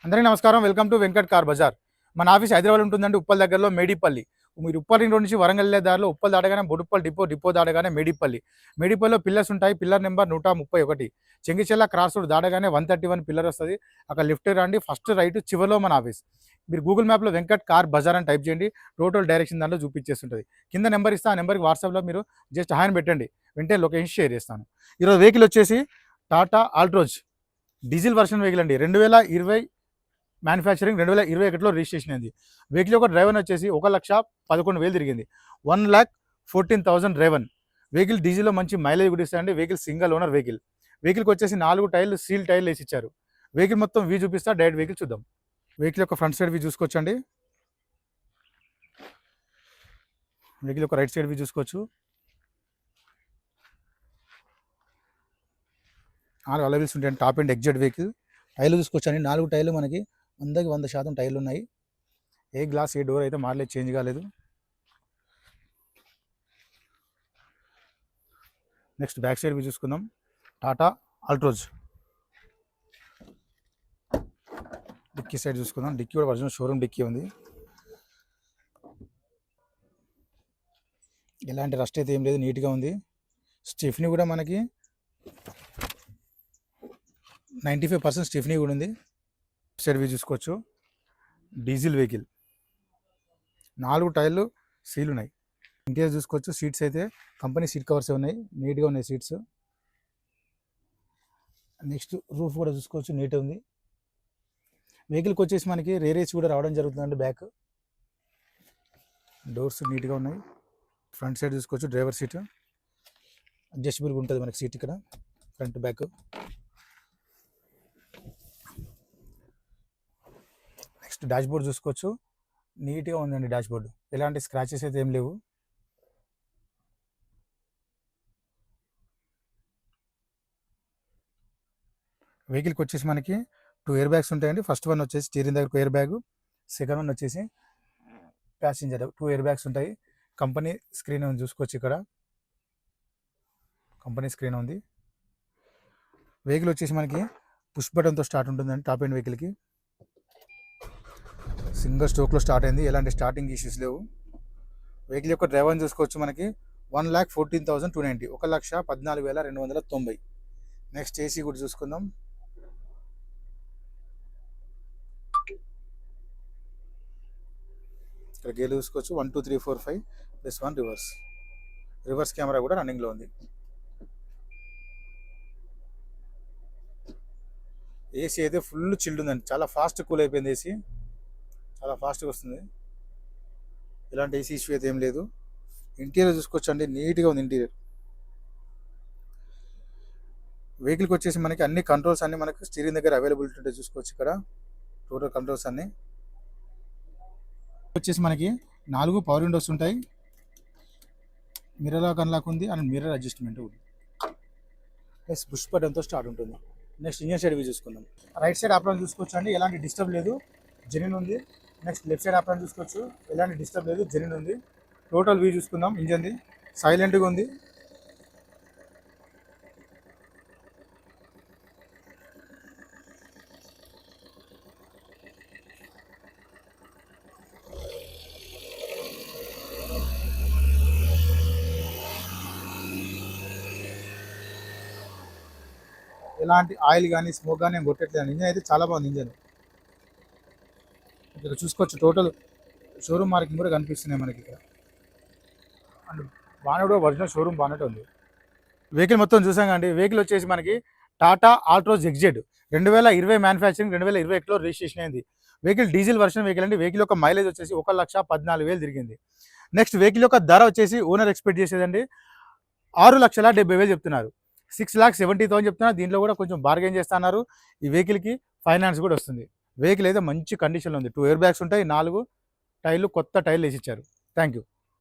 అందరికీ నమస్కారం. Welcome to Venkat car Bazar. మన ఆఫీస్ హైదరాబాద్ ఉంటుందండి, ఉప్పల్ దగ్గరలో మేడిపల్లి. మీరు ఉప్పల్ రింగ్ రోడ్ నుంచి వరంగల్ వెళ్ళే దారిలో ఉప్పల్ దాటగానే బొడుప్పల్ డిపో దాటగానే మేడిపల్లిలో పిల్లర్స్ ఉంటాయి. Pillar number 131. Chengicherla cross road దాటగానే 131 పిల్లర్ వస్తుంది. అక్కడ లెఫ్ట్ రండి, ఫస్ట్ రైట్ చివరిలో మన ఆఫీస్. మీరు గూగుల్ మ్యాప్లో వెంకట్ కార్ బజార్ అని టైప్ చేయండి, టోటల్ డైరెక్షన్ దాంట్లో చూపించేస్తుంటుంది. కింద నెంబర్ ఇస్తా, ఆ నెంబర్కి వాట్సాప్లో మీరు జస్ట్ హాయ్ అని పెట్టండి, వెంటనే లొకేషన్ షేర్ చేస్తాను. ఈరోజు వెహికల్ వచ్చేసి Tata Altroz diesel version vehicle అండి. 2020 మ్యానుఫ్యాక్చరింగ్, 2021లో రిజిస్ట్రేషన్ అయింది. వెహికల్ యొక్క డ్రైవర్ వచ్చేసి 1,11,000 తిరిగింది. 1,14,000 డ్రైవర్. వెహికల్ డీజిల్లో మంచి మైలేజ్ కూడా ఇస్తాయండి. Vehicle single owner vehicle. వెహికల్కి వచ్చేసి 4 టైర్లు సీల్ టైర్లు వేసి ఇచ్చారు. వెహికల్ మొత్తం వ్యూ చూపిస్తా, డైరెక్ట్ వెహికల్ చూద్దాం. వెహికల్ యొక్క ఫ్రంట్ సైడ్ వ్యూ చూసుకోవచ్చండి. వెహికల్ యొక్క రైట్ సైడ్ వ్యూ చూసుకోవచ్చు. ఆల్ అలవీల్స్ ఉంటాయండి. Top and exact vehicle. టైర్లు చూసుకోవచ్చండి. 4 టైర్లు మనకి 100% టైర్లు ఉన్నాయి. ఏ గ్లాస్ ఏ డోర్ అయితే మారలేదు, చేంజ్ కాలేదు. నెక్స్ట్ బ్యాక్ సైడ్ వ్యూ చూసుకుందాం. టాటా ఆల్ట్రోజ్ డిక్కీ సైడ్ చూసుకుందాం. డిక్కీ కూడా ఒరిజినల్ షోరూమ్ డిక్కీ ఉంది. ఎలాంటి రస్ట్ అయితే ఏం లేదు, నీట్గా ఉంది. స్టెఫ్నీ కూడా మనకి 95% స్టెఫ్నీ కూడా ఉంది. సైడ్ వ్యూ చూసుకోవచ్చు. Diesel vehicle. 4 టైర్లు సీల్ ఉన్నాయి. ఇంటీరియర్ చూసుకోవచ్చు. సీట్స్ అయితే కంపెనీ సీట్ కవర్స్ ఉన్నాయి, నీట్గా ఉన్నాయి సీట్స్. నెక్స్ట్ రూఫ్ కూడా చూసుకోవచ్చు, నీట్గా ఉంది. వెహికల్కి వచ్చేసి మనకి రేర్ ఏసీ కూడా రావడం జరుగుతుందండి. బ్యాక్ డోర్స్ నీట్గా ఉన్నాయి. ఫ్రంట్ సైడ్ చూసుకోవచ్చు. డ్రైవర్ సీట్ అడ్జస్టబుల్గా ఉంటుంది మనకి సీట్ ఇక్కడ, front back. Next dash board చూసుకోవచ్చు, నీట్గా ఉందండి డాష్ బోర్డు. ఎలాంటి స్క్రాచెస్ అయితే ఏం లేవు. వెహికల్కి వచ్చేసి మనకి 2 ఎయిర్ బ్యాగ్స్ ఉంటాయండి. ఫస్ట్ వన్ వచ్చేసి స్టీరింగ్ దగ్గర ఎయిర్ బ్యాగ్, సెకండ్ వన్ వచ్చేసి ప్యాసింజర్ 2 ఎయిర్ బ్యాగ్స్ ఉంటాయి. కంపెనీ స్క్రీన్ ఉంది చూసుకోవచ్చు. ఇక్కడ కంపెనీ స్క్రీన్ ఉంది. వెహికల్ వచ్చేసి మనకి పుష్ బటన్తో స్టార్ట్ ఉంటుందండి. టాప్ ఎండ్ వెహికల్కి సింగిల్ స్ట్రోక్లో స్టార్ట్ అయింది, ఎలాంటి స్టార్టింగ్ ఇష్యూస్ లేవు. వెహికల్ యొక్క డ్రైవర్ని చూసుకోవచ్చు. మనకి 1,14,290, 1,14,290. నెక్స్ట్ ఏసీ కూడా చూసుకుందాం. ఇక్కడ గేర్లు చూసుకోవచ్చు. 1 2 3 4 5 +1 రివర్స్ కెమెరా కూడా రన్నింగ్లో ఉంది. ఏసీ అయితే ఫుల్ చిల్డ్ ఉందండి, చాలా ఫాస్ట్ కూల్ అయిపోయింది. ఏసీ చాలా ఫాస్ట్గా వస్తుంది, ఇలాంటి ఏసీ ఇష్యూ అయితే ఏం లేదు. ఇంటీరియర్ చూసుకోవచ్చు అండి, నీట్గా ఉంది ఇంటీరియర్. వెహికల్కి వచ్చేసి మనకి అన్ని కంట్రోల్స్ అన్ని మనకి స్టీరింగ్ దగ్గర అవైలబిలిటీ ఉంటే చూసుకోవచ్చు. ఇక్కడ టోటల్ కంట్రోల్స్ అన్ని వచ్చేసి మనకి 4 పవర్ విండోస్ ఉంటాయి. మిర్రర్ లాక్ అన్లాక్ ఉంది అండ్ మిర్రర్ అడ్జస్ట్మెంట్ ఉంది. ప్లస్ పుష్ బటన్తో స్టార్ట్ ఉంటుంది. నెక్స్ట్ ఇంజన్ సైడ్ వ్యూ చూసుకుందాం. రైట్ సైడ్ ఆప్షన్ చూసుకోవచ్చు అండి, ఎలాంటి డిస్టర్బ్ లేదు, జెన్యూన్ ఉంది. నెక్స్ట్ లెఫ్ట్ సైడ్ ఆప్షన్ చూసుకోవచ్చు, ఎలాంటి డిస్టర్బ్ లేదు, జెన్యూన్ ఉంది. టోటల్ వ్యూ చూసుకుందాం. ఇంజన్ది సైలెంట్గా ఉంది. ఎలాంటి ఆయిల్ కానీ స్మోక్ కానీ నేను కొట్టట్లేదు. ఇంజన్ అయితే చాలా బాగుంది. ఇంజన్ ఇక్కడ చూసుకోవచ్చు. టోటల్ షోరూమ్ మార్కింగ్ కూడా కనిపిస్తున్నాయి మనకి ఇక్కడ. అండ్ బాగా కూడా ఒరిజినల్ షోరూమ్ బాగానే ఉంది. వెహికల్ మొత్తం చూసాం కండి. వెహికల్ వచ్చేసి మనకి టాటా ఆల్ట్రోజ్ ఎగ్జెడ్ 2020 మ్యానుఫ్యాక్చరింగ్, 2021లో రిజిస్ట్రేషన్ అయింది. వెహికల్ డీజిల్ వర్షన్ వెహికల్ అండి. వెహికల్ యొక్క మైలేజ్ వచ్చేసి 1,14,000 తిరిగింది. నెక్స్ట్ వెహికల్ యొక్క ధర వచ్చేసి ఓనర్ ఎక్స్పెక్ట్ చేసేదండి 6,70,000 చెప్తున్నారు. 6,70,000 చెప్తున్నారు. దీంట్లో కూడా కొంచెం బార్గెన్ చేస్తున్నారు. ఈ వెహికల్కి ఫైనాన్స్ కూడా వస్తుంది. వెహికల్ అయితే మంచి కండిషన్లో ఉంది. 2 ఎయిర్ బ్యాగ్స్ ఉంటాయి, 4 టైర్లు కొత్త టైర్లు వేసి ఇచ్చారు. Thank you.